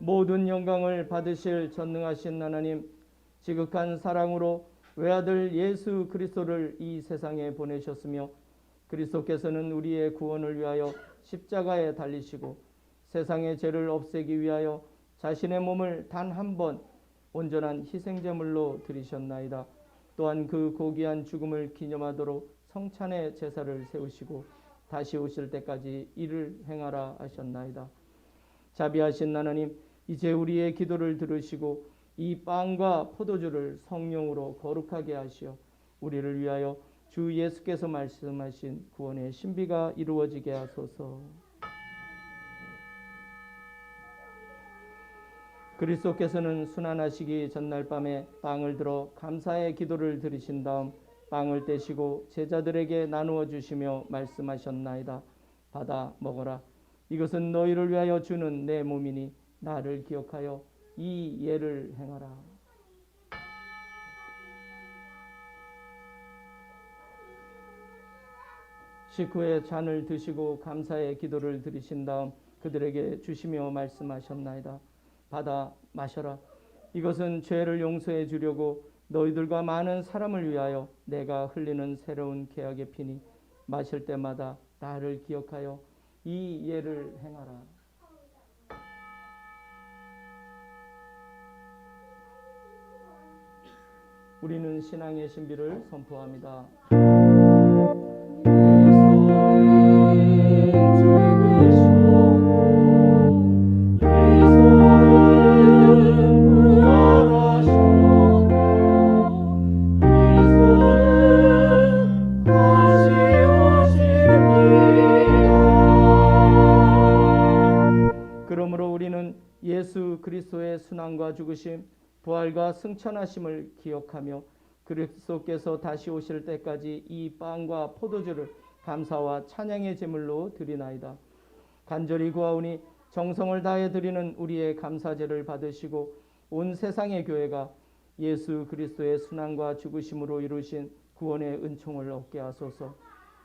모든 영광을 받으실 전능하신 하나님, 지극한 사랑으로 외아들 예수 그리스도를 이 세상에 보내셨으며 그리스도께서는 우리의 구원을 위하여 십자가에 달리시고 세상의 죄를 없애기 위하여 자신의 몸을 단 한 번 온전한 희생제물로 드리셨나이다. 또한 그 고귀한 죽음을 기념하도록 성찬의 제사를 세우시고 다시 오실 때까지 이를 행하라 하셨나이다. 자비하신 하나님, 이제 우리의 기도를 들으시고 이 빵과 포도주를 성령으로 거룩하게 하시어 우리를 위하여 주 예수께서 말씀하신 구원의 신비가 이루어지게 하소서. 그리스도께서는 순환하시기 전날 밤에 빵을 들어 감사의 기도를 드리신 다음 빵을 떼시고 제자들에게 나누어 주시며 말씀하셨나이다. 받아 먹어라. 이것은 너희를 위하여 주는 내 몸이니 나를 기억하여 이 예를 행하라. 식후에 잔을 드시고 감사의 기도를 드리신 다음 그들에게 주시며 말씀하셨나이다. 받아 마셔라. 이것은 죄를 용서해 주려고 너희들과 많은 사람을 위하여 내가 흘리는 새로운 계약의 피니 마실 때마다 나를 기억하여 이 예를 행하라. 우리는 신앙의 신비를 선포합니다. 그러므로 우리는 예수 그리스도의 순환과 죽으심, 부활과 승천하심을 기억하며 그리스도께서 다시 오실 때까지 이 빵과 포도주를 감사와 찬양의 제물로 드리나이다. 간절히 구하오니 정성을 다해 드리는 우리의 감사제를 받으시고 온 세상의 교회가 예수 그리스도의 순환과 죽으심으로 이루신 구원의 은총을 얻게 하소서.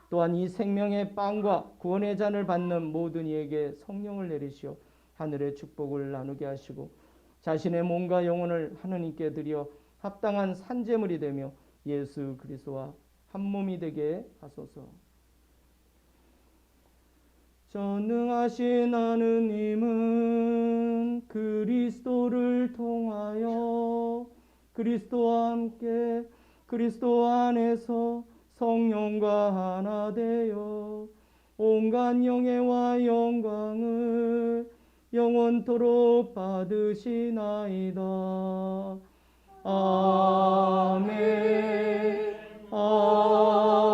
또한 이 생명의 빵과 구원의 잔을 받는 모든 이에게 성령을 내리시어 하늘의 축복을 나누게 하시고 자신의 몸과 영혼을 하느님께 드려 합당한 산제물이 되며 예수 그리스도와 한 몸이 되게 하소서. 전능하신 하느님은 그리스도를 통하여 그리스도와 함께 그리스도 안에서 성령과 하나 되어 온갖 영예와 영광을 영원토록 받으시나이다. 아멘. 아멘.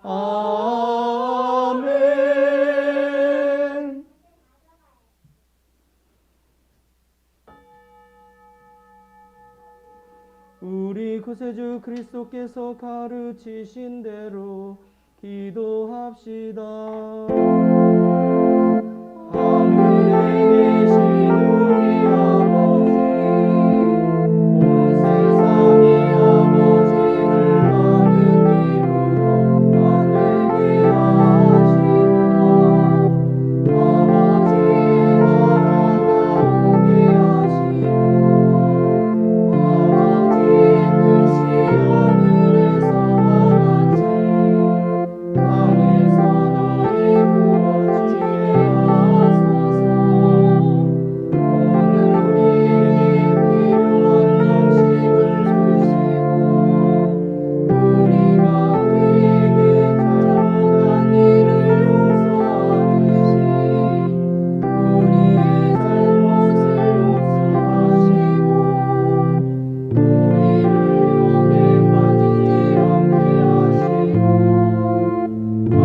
아멘. 우리 구세주 그리스도께서 가르치신 대로 기도합시다. 하늘에 계신 우리 아버지, 온 세상의 아버지를 아는 힘으로 만들게 하시며 아버지의 나라가 오게 하시며 아버지의 뜻이 하늘에서와 같이 땅에서도 이루어지게 하소서. 오늘 우리에게 필요한 양식을 주시고 우리가 우리에게 잘못한 일을 용서하듯이 우리의 잘못을 용서하시고 우리를 유혹에 빠지지 않게 하시고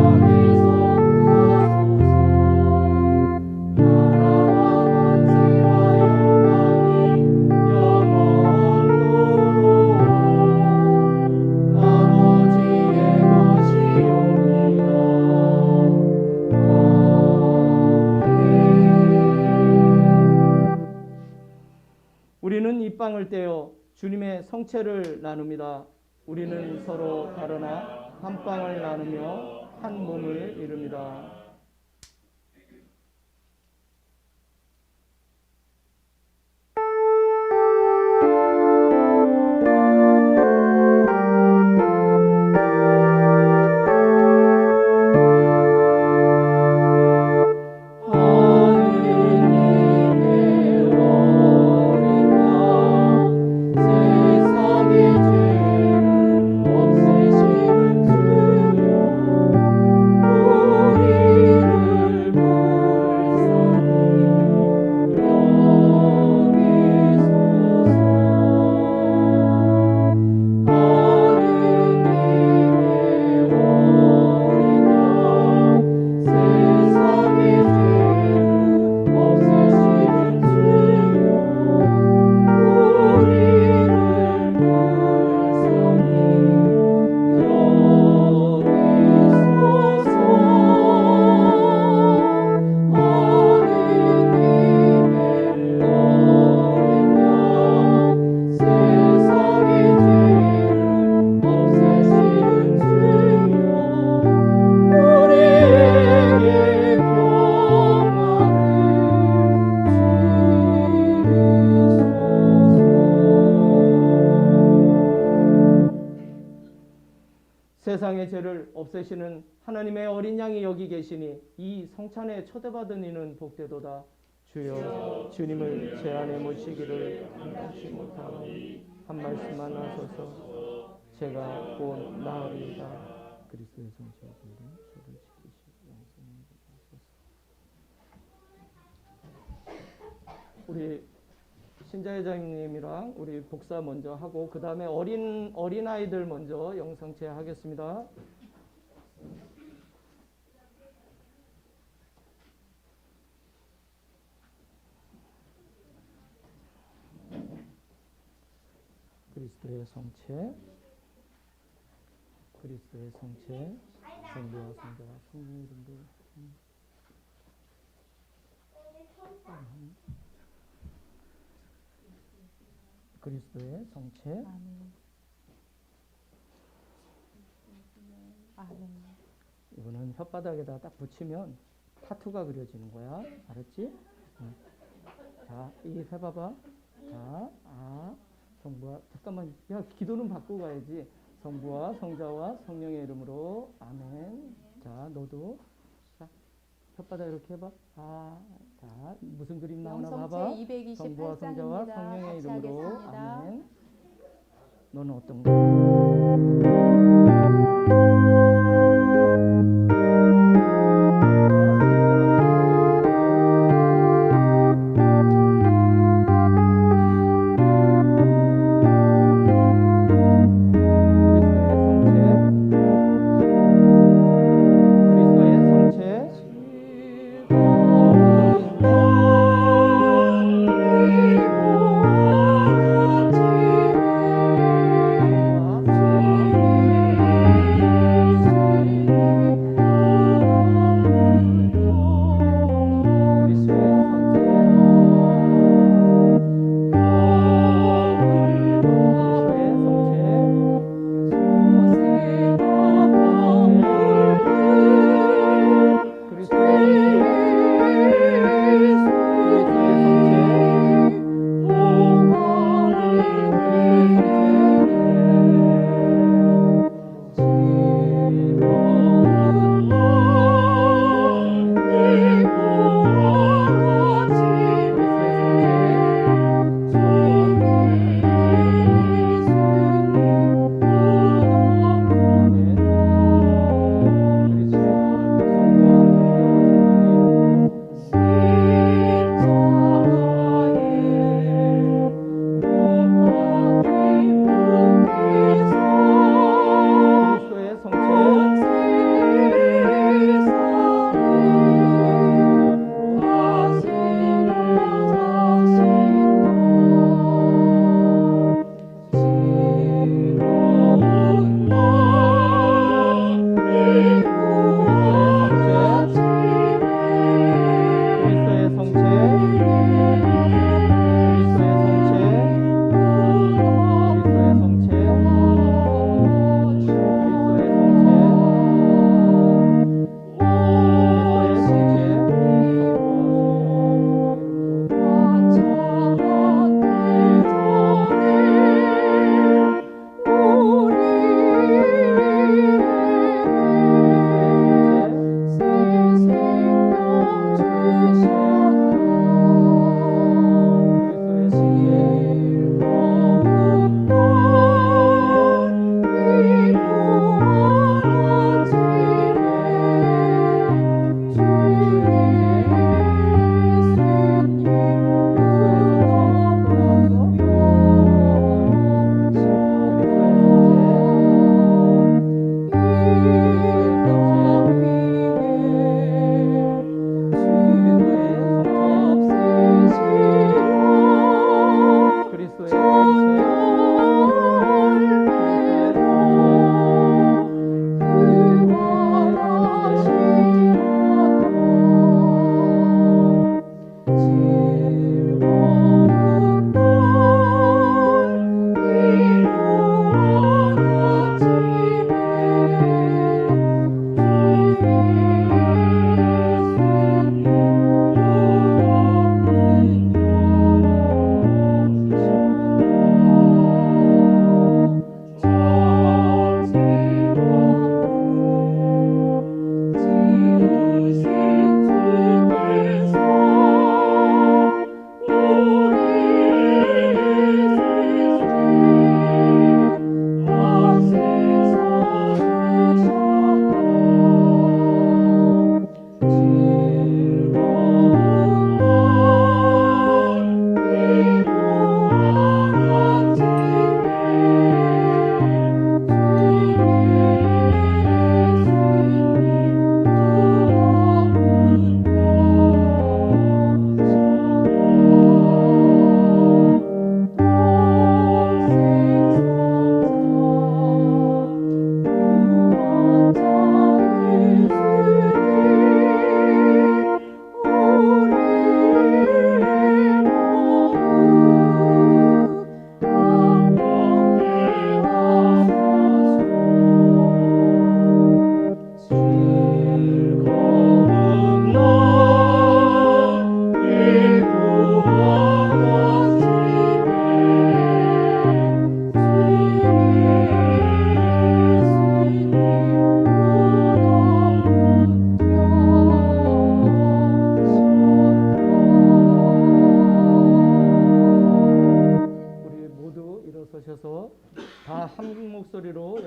악에서 구하소서. 나라와 만세와 영광이 영원토록 아버지의 것이옵니다. 아멘. 우리는 이 빵을 떼어 주님의 성체를 나눕니다. 우리는 서로 가르나 한 빵을 나누며 한 몸을 이룹니다. 하느님의 어린 양 세상의 죄를 없애시는 주여 우리를 불쌍히 여기소서. 하느님의 어린 양 세상의 죄를 없애시는 주여 우리를 불쌍히 여기소서. 하느님의 어린 양 세상의 죄를 없애시는 주여 우리에게 세상의 죄를 없애시는 하나님의 어린 양이 여기 계시니 이 성찬에 초대받은 이는 복되도다. 주여 주님을 제 안에 모시기를 감당치 못하오니 한 말씀만 하소서. 제가 곧 나으리이다. 그리스도의 성체의 죄를 저를 지키시고 양성해 주소서. 우리 신자회장님이랑 우리 복사 먼저 하고 그 다음에 어린 아이들 먼저 영상체 하겠습니다. 그리스도의 성체, 그리스도의 성체, 성부와 성자와 성령 이름도 그리스도의 성체, 아멘. 아멘. 이거는 혓바닥에다 딱 붙이면 타투가 그려지는 거야. 알았지? 응. 자, 이 해봐봐. 자, 성부와 잠깐만. 야, 기도는 받고 가야지. 성부와 성자와 성령의 이름으로 아멘. 자, 너도 자, 혓바닥 이렇게 해봐. 자, 무슨 그림 나오나 봐봐. 영성체 성부와 성자와 228장입니다. 성령의 같이 이름으로 하겠습니다. 아멘. 너는 어떤 거? 그리스도의 성체 성부와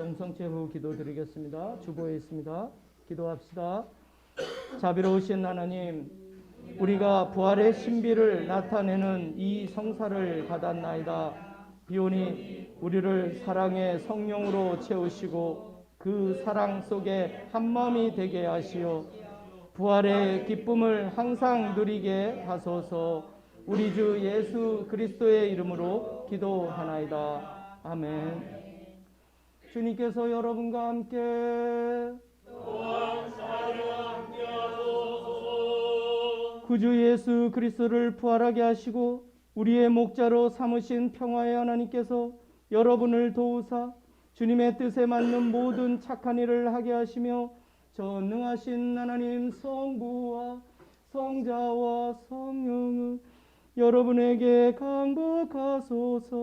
영성체 후 기도드리겠습니다. 주보에 있습니다. 기도합시다. 자비로우신 하나님, 우리가 부활의 신비를 나타내는 이 성사를 받았나이다. 비오니 우리를 사랑의 성령으로 채우시고 그 사랑 속에 한마음이 되게 하시어 부활의 기쁨을 항상 누리게 하소서. 우리 주 예수 그리스도의 이름으로 기도하나이다. 아멘. 주님께서 여러분과 함께 구주 예수 그리스도를 부활하게 하시고 우리의 목자로 삼으신 평화의 하나님께서 여러분을 도우사 주님의 뜻에 맞는 모든 착한 일을 하게 하시며 전능하신 하나님 성부와 성자와 성령은 여러분에게 강복하소서.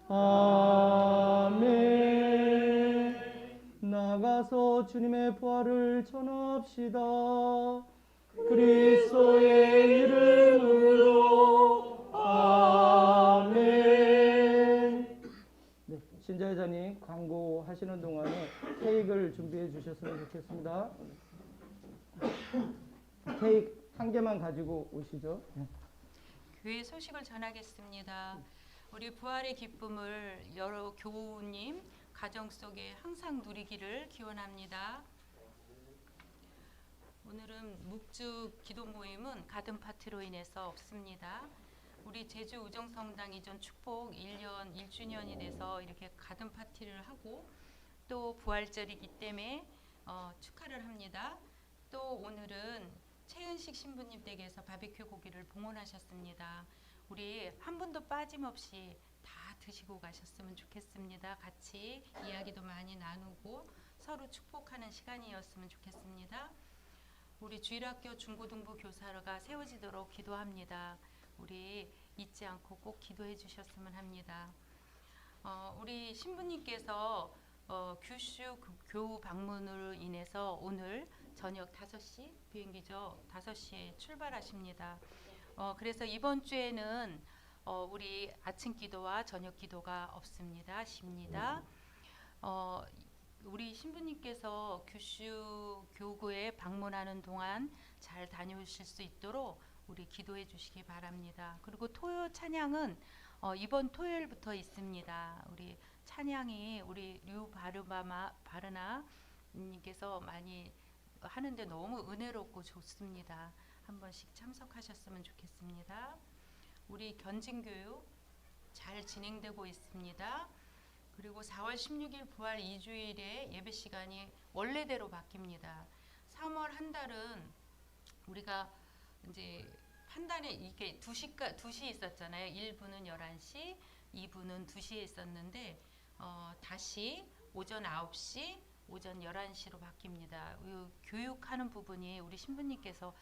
아멘. 나가서 주님의 부활을 전합시다. 그리스도의 이름으로 아멘. 네, 신자회장님 광고하시는 동안에 케이크를 준비해 주셨으면 좋겠습니다. 케이크 한 개만 가지고 오시죠. 네. 교회 소식을 전하겠습니다. 우리 부활의 기쁨을 여러 교우님 가정 속에 항상 누리기를 기원합니다. 오늘은 묵주 기도 모임은 가든 파티로 인해서 없습니다. 우리 제주 우정성당 이전 축복 1년 1주년이 돼서 이렇게 가든 파티를 하고 또 부활절이기 때문에 축하를 합니다. 또 오늘은 최은식 신부님 댁에서 바비큐 고기를 봉헌하셨습니다. 우리 한 분도 빠짐없이 다 드시고 가셨으면 좋겠습니다. 같이 이야기도 많이 나누고 서로 축복하는 시간이었으면 좋겠습니다. 우리 주일학교 중고등부 교사가 세워지도록 기도합니다. 우리 잊지 않고 꼭 기도해 주셨으면 합니다. 우리 신부님께서 규슈 교우 방문으로 인해서 오늘 저녁 5시 비행기죠. 5시에 출발하십니다. 그래서 이번 주에는 우리 아침 기도와 저녁 기도가 없습니다. 쉽니다. 우리 신부님께서 규슈 교구에 방문하는 동안 잘 다녀오실 수 있도록 우리 기도해 주시기 바랍니다. 그리고 토요 찬양은 이번 토요일부터 있습니다. 우리 찬양이 우리 바르나 님께서 많이 하는데 너무 은혜롭고 좋습니다. 한 번씩 참석하셨으면 좋겠습니다. 우리 견진교육 잘 진행되고 있습니다. 그리고 4월 16일 부활 2주일에 예배 시간이 원래대로 바뀝니다. 3월 한 달은 우리가 이제 한 달에 이게 2시 있었잖아요. 1부는 11시, 2부는 2시에 있었는데 다시 오전 9시, 오전 11시로 바뀝니다. 교육하는 부분이 우리 신부님께서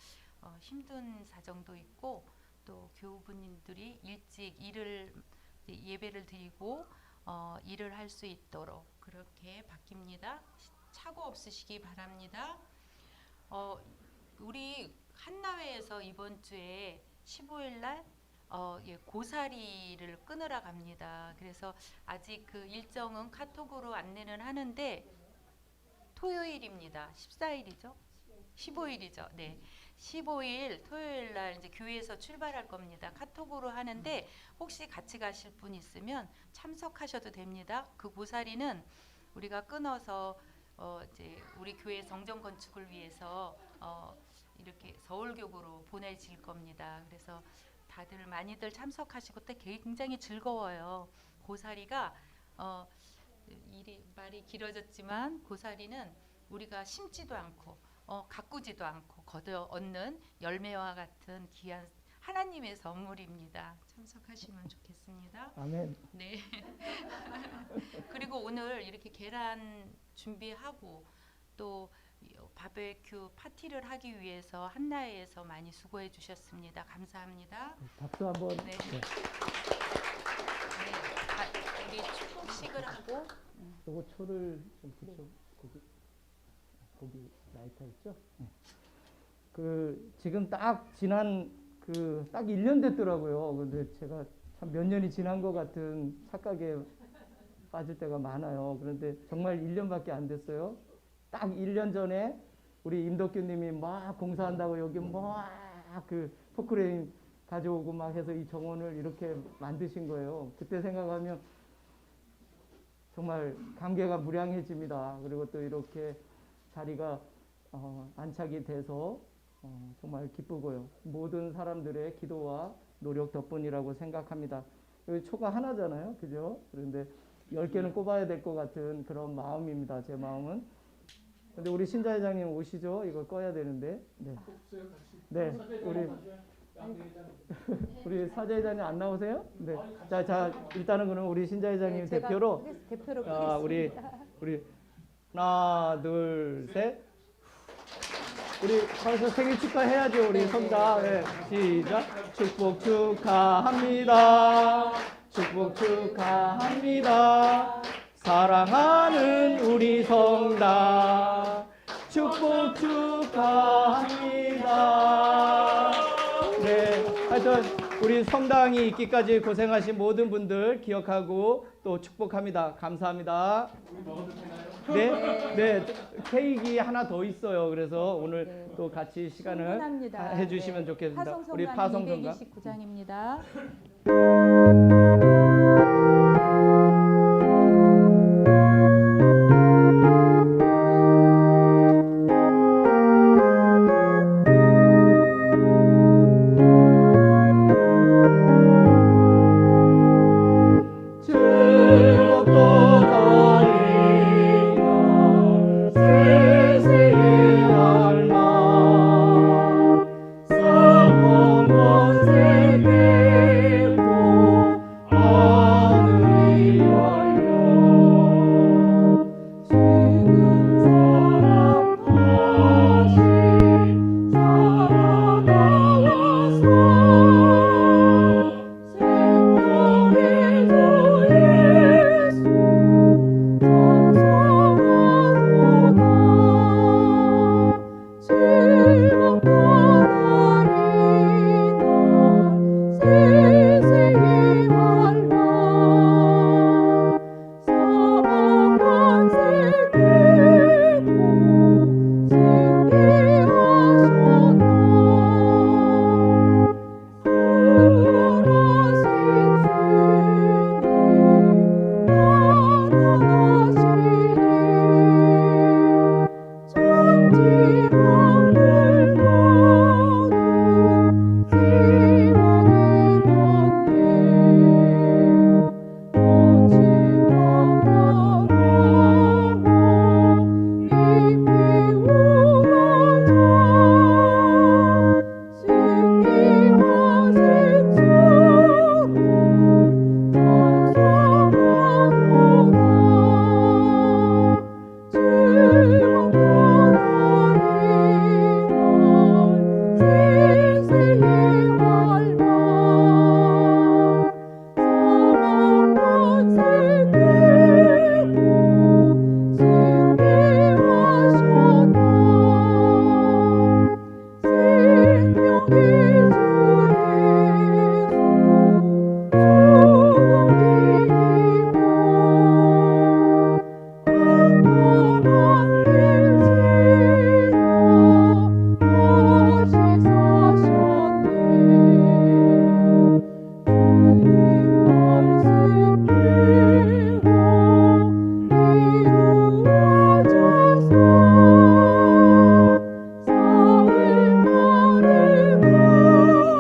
힘든 사정도 있고 또 교우분들이 일찍 예배를 드리고 일을 할 수 있도록 그렇게 바뀝니다. 착오 없으시기 바랍니다. 우리 한나회에서 이번 주에 15일 날 고사리를 끊으러 갑니다. 그래서 아직 그 일정은 카톡으로 안내는 하는데 토요일입니다. 14일이죠? 15일이죠. 네. 15일 토요일 날 이제 교회에서 출발할 겁니다. 카톡으로 하는데 혹시 같이 가실 분 있으면 참석하셔도 됩니다. 그 고사리는 우리가 끊어서 이제 우리 교회 성전 건축을 위해서 이렇게 서울교구로 보내질 겁니다. 그래서 다들 많이들 참석하시고 또 굉장히 즐거워요. 고사리가 말이 길어졌지만 고사리는 우리가 심지도 않고 가꾸지도 않고 거둬 얻는 열매와 같은 귀한 하나님의 선물입니다. 참석하시면 좋겠습니다. 아멘. 네. 그리고 오늘 이렇게 계란 준비하고 또 바베큐 파티를 하기 위해서 한나회에서 많이 수고해 주셨습니다. 감사합니다. 박수 한번. 네. 우리 축복식을 하고 요거 초를 좀 붙여. 거기 라이터 있죠? 네. 그 지금 딱 지난 딱 1년 됐더라고요. 근데 제가 참 몇 년이 지난 것 같은 착각에 빠질 때가 많아요. 그런데 정말 1년밖에 안 됐어요. 딱 1년 전에 우리 임덕규님이 막 공사한다고 여기 막 그 포크레인 가져오고 막 해서 이 정원을 이렇게 만드신 거예요. 그때 생각하면 정말 감개가 무량해집니다. 그리고 또 이렇게 자리가 안착이 돼서 정말 기쁘고요. 모든 사람들의 기도와 노력 덕분이라고 생각합니다. 여기 초가 하나잖아요. 그죠? 그런데 10개는 꼽아야 될 것 같은 그런 마음입니다. 제 마음은. 근데 우리 신자회장님 오시죠? 이거 꺼야 되는데. 네. 네. 우리 사제회장님 안 나오세요? 네. 자, 일단은 그럼 우리 신자회장님 대표로 우리 하나, 둘, 셋. 우리 벌써 생일 축하해야죠. 우리 성당. 네. 시작. 축복 축하합니다. 축복 축하합니다. 사랑하는 우리 성당. 축복 축하합니다. 네. 하여튼 우리 성당이 있기까지 고생하신 모든 분들 기억하고 또 축복합니다. 감사합니다. 네, 네, 케이크 하나 더 있어요. 그래서 오늘 또 같이 시간을 충분합니다. 해주시면 네. 좋겠습니다. 파송성당 우리 파송성당 229장입니다.